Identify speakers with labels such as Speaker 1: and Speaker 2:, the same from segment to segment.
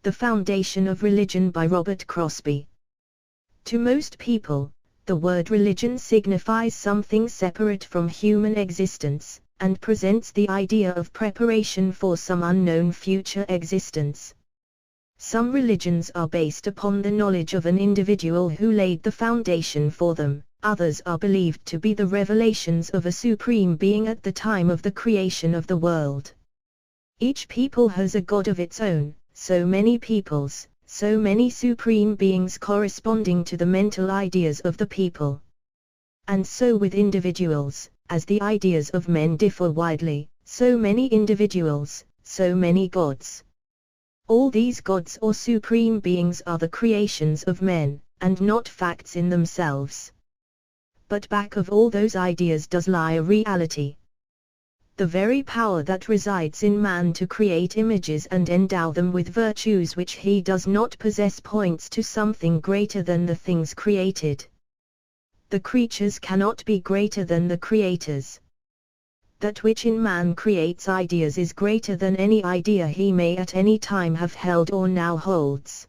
Speaker 1: The Foundation of Religion by Robert Crosby. To most people, the word religion signifies something separate from human existence, and presents the idea of preparation for some unknown future existence. Some religions are based upon the knowledge of an individual who laid the foundation for them, others are believed to be the revelations of a supreme being at the time of the creation of the world. Each people has a god of its own, so many peoples, so many supreme beings corresponding to the mental ideas of the people. And so with individuals, as the ideas of men differ widely, so many individuals, so many gods. All these gods or supreme beings are the creations of men, and not facts in themselves. But back of all those ideas does lie a reality. The very power that resides in man to create images and endow them with virtues which he does not possess points to something greater than the things created. The creatures cannot be greater than the creators. That which in man creates ideas is greater than any idea he may at any time have held or now holds.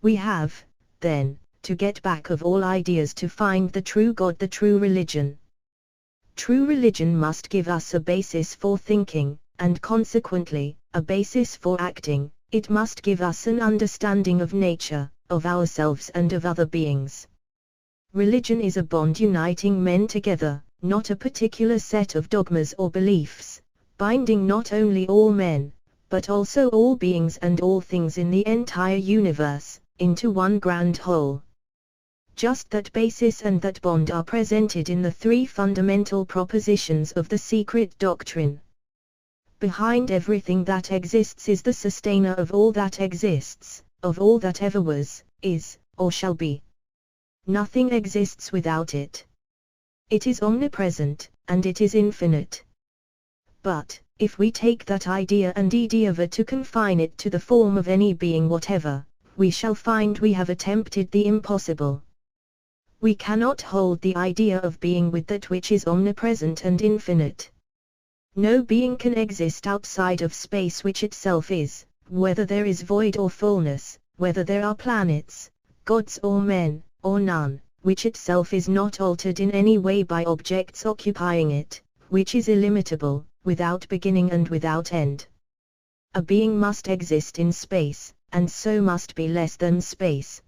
Speaker 1: We have, then, to get back of all ideas to find the true God, the true religion. True religion must give us a basis for thinking, and consequently, a basis for acting. It must give us an understanding of nature, of ourselves and of other beings. Religion is a bond uniting men together, not a particular set of dogmas or beliefs, binding not only all men, but also all beings and all things in the entire universe, into one grand whole. Just that basis and that bond are presented in the three fundamental propositions of the secret doctrine. Behind everything that exists is the sustainer of all that exists, of all that ever was, is, or shall be. Nothing exists without it. It is omnipresent, and it is infinite. But, if we take that idea and endeavor to confine it to the form of any being whatever, we shall find we have attempted the impossible. We cannot hold the idea of being with that which is omnipresent and infinite. No being can exist outside of space which itself is, whether there is void or fullness, whether there are planets, gods or men, or none, which itself is not altered in any way by objects occupying it, which is illimitable, without beginning and without end. A being must exist in space, and so must be less than space.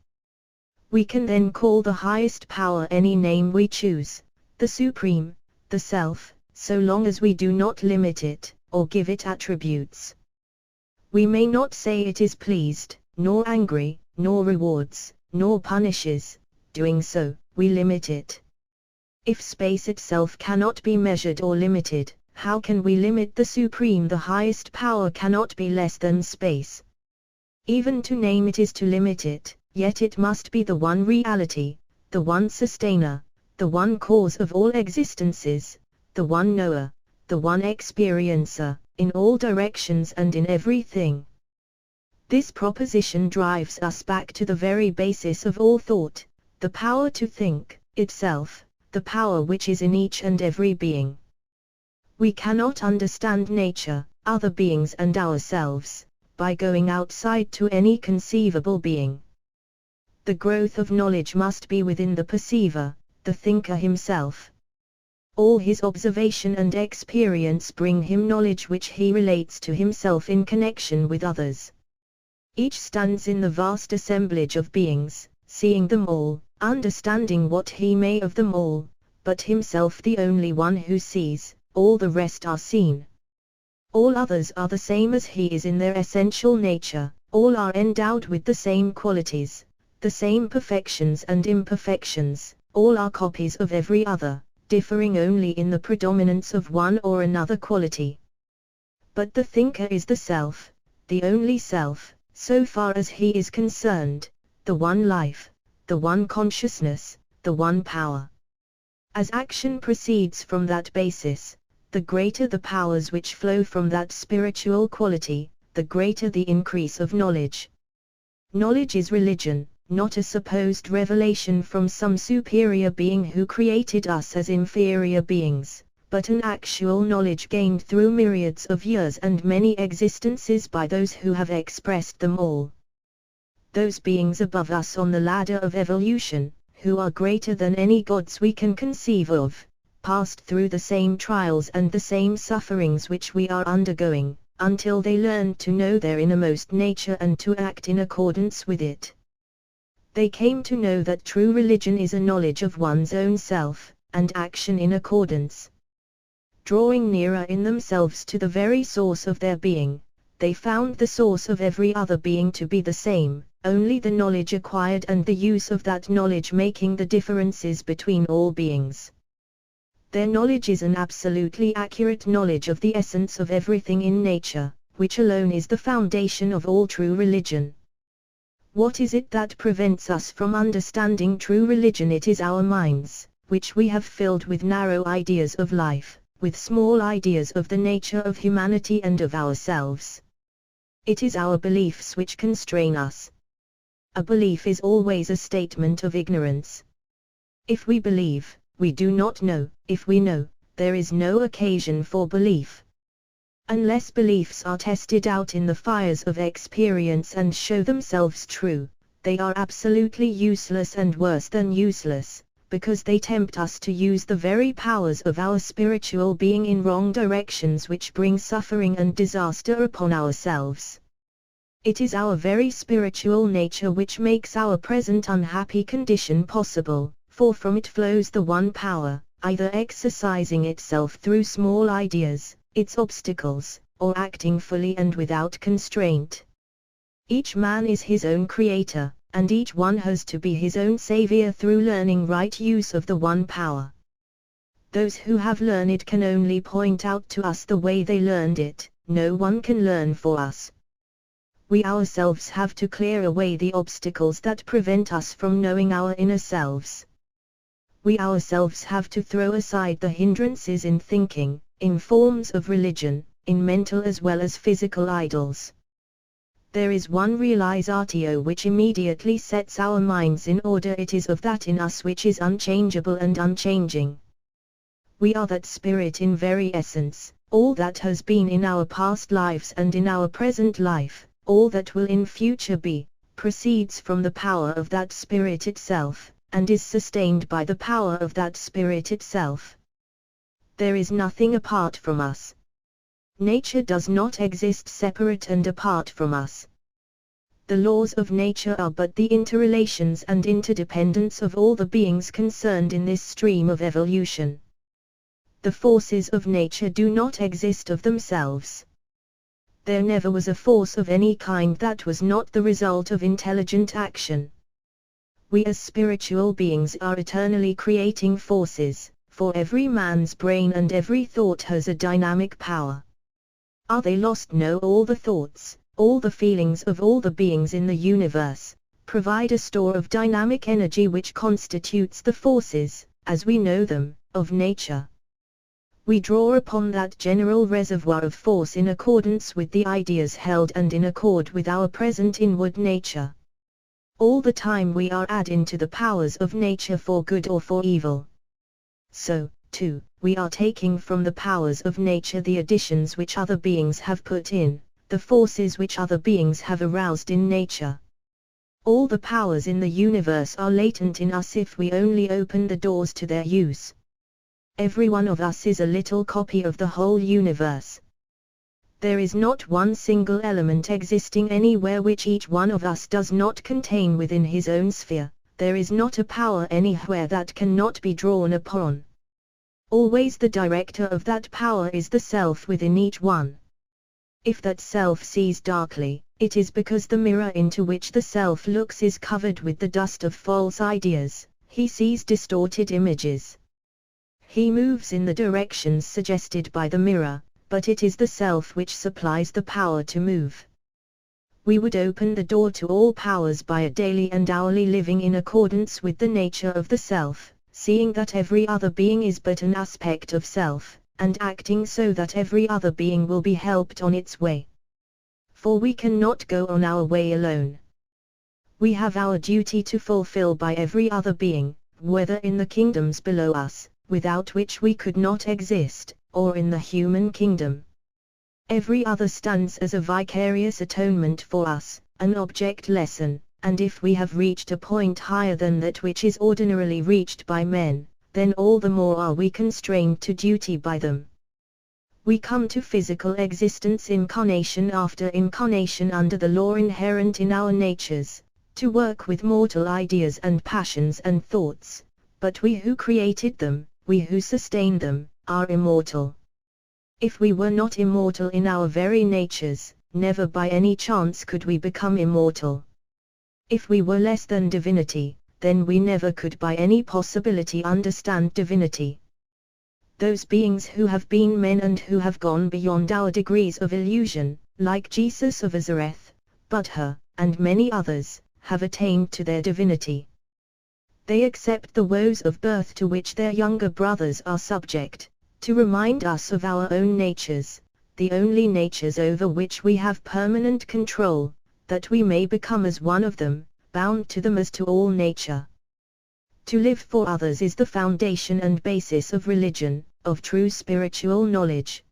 Speaker 1: We can then call the highest power any name we choose, the Supreme, the Self, so long as we do not limit it, or give it attributes. We may not say it is pleased, nor angry, nor rewards, nor punishes. Doing so, we limit it. If space itself cannot be measured or limited, how can we limit the Supreme? The highest power cannot be less than space. Even to name it is to limit it. Yet it must be the one reality, the one sustainer, the one cause of all existences, the one knower, the one experiencer, in all directions and in everything. This proposition drives us back to the very basis of all thought, the power to think, itself, the power which is in each and every being. We cannot understand nature, other beings and ourselves, by going outside to any conceivable being. The growth of knowledge must be within the perceiver, the thinker himself. All his observation and experience bring him knowledge which he relates to himself in connection with others. Each stands in the vast assemblage of beings, seeing them all, understanding what he may of them all, but himself the only one who sees, all the rest are seen. All others are the same as he is in their essential nature, all are endowed with the same qualities, the same perfections and imperfections, all are copies of every other, differing only in the predominance of one or another quality. But the thinker is the self, the only self, so far as he is concerned, the one life, the one consciousness, the one power. As action proceeds from that basis, the greater the powers which flow from that spiritual quality, the greater the increase of knowledge. Knowledge is religion, not a supposed revelation from some superior being who created us as inferior beings, but an actual knowledge gained through myriads of years and many existences by those who have expressed them all. Those beings above us on the ladder of evolution, who are greater than any gods we can conceive of, passed through the same trials and the same sufferings which we are undergoing, until they learned to know their innermost nature and to act in accordance with it. They came to know that true religion is a knowledge of one's own self, and action in accordance. Drawing nearer in themselves to the very source of their being, they found the source of every other being to be the same, only the knowledge acquired and the use of that knowledge making the differences between all beings. Their knowledge is an absolutely accurate knowledge of the essence of everything in nature, which alone is the foundation of all true religion. What is it that prevents us from understanding true religion? It is our minds, which we have filled with narrow ideas of life, with small ideas of the nature of humanity and of ourselves. It is our beliefs which constrain us. A belief is always a statement of ignorance. If we believe, we do not know; if we know, there is no occasion for belief. Unless beliefs are tested out in the fires of experience and show themselves true, they are absolutely useless and worse than useless, because they tempt us to use the very powers of our spiritual being in wrong directions, which bring suffering and disaster upon ourselves. It is our very spiritual nature which makes our present unhappy condition possible, for from it flows the one power, either exercising itself through small ideas, its obstacles, or acting fully and without constraint. Each man is his own creator, and each one has to be his own savior through learning right use of the one power. Those who have learned it can only point out to us the way they learned it; no one can learn for us. We ourselves have to clear away the obstacles that prevent us from knowing our inner selves. We ourselves have to throw aside the hindrances in thinking, in forms of religion, in mental as well as physical idols. There is one realizatio which immediately sets our minds in order. It is of that in us which is unchangeable and unchanging. We are that spirit in very essence. All that has been in our past lives and in our present life, all that will in future be, proceeds from the power of that spirit itself, and is sustained by the power of that spirit itself. There is nothing apart from us. Nature does not exist separate and apart from us. The laws of nature are but the interrelations and interdependence of all the beings concerned in this stream of evolution. The forces of nature do not exist of themselves. There never was a force of any kind that was not the result of intelligent action. We as spiritual beings are eternally creating forces, for every man's brain and every thought has a dynamic power. Are they lost? No, all the thoughts, all the feelings of all the beings in the universe, provide a store of dynamic energy which constitutes the forces, as we know them, of nature. We draw upon that general reservoir of force in accordance with the ideas held and in accord with our present inward nature. All the time we are adding to the powers of nature for good or for evil. So, too, we are taking from the powers of nature the additions which other beings have put in, the forces which other beings have aroused in nature. All the powers in the universe are latent in us if we only open the doors to their use. Every one of us is a little copy of the whole universe. There is not one single element existing anywhere which each one of us does not contain within his own sphere. There is not a power anywhere that cannot be drawn upon. Always the director of that power is the self within each one. If that self sees darkly, it is because the mirror into which the self looks is covered with the dust of false ideas. He sees distorted images. He moves in the directions suggested by the mirror, but it is the self which supplies the power to move. We would open the door to all powers by a daily and hourly living in accordance with the nature of the self, seeing that every other being is but an aspect of self, and acting so that every other being will be helped on its way. For we cannot go on our way alone. We have our duty to fulfill by every other being, whether in the kingdoms below us, without which we could not exist, or in the human kingdom. Every other stands as a vicarious atonement for us, an object lesson, and if we have reached a point higher than that which is ordinarily reached by men, then all the more are we constrained to duty by them. We come to physical existence incarnation after incarnation under the law inherent in our natures, to work with mortal ideas and passions and thoughts, but we who created them, we who sustain them, are immortal. If we were not immortal in our very natures, never by any chance could we become immortal. If we were less than divinity, then we never could by any possibility understand divinity. Those beings who have been men and who have gone beyond our degrees of illusion, like Jesus of Nazareth, Buddha, and many others, have attained to their divinity. They accept the woes of birth to which their younger brothers are subject, to remind us of our own natures, the only natures over which we have permanent control, that we may become as one of them, bound to them as to all nature. To live for others is the foundation and basis of religion, of true spiritual knowledge.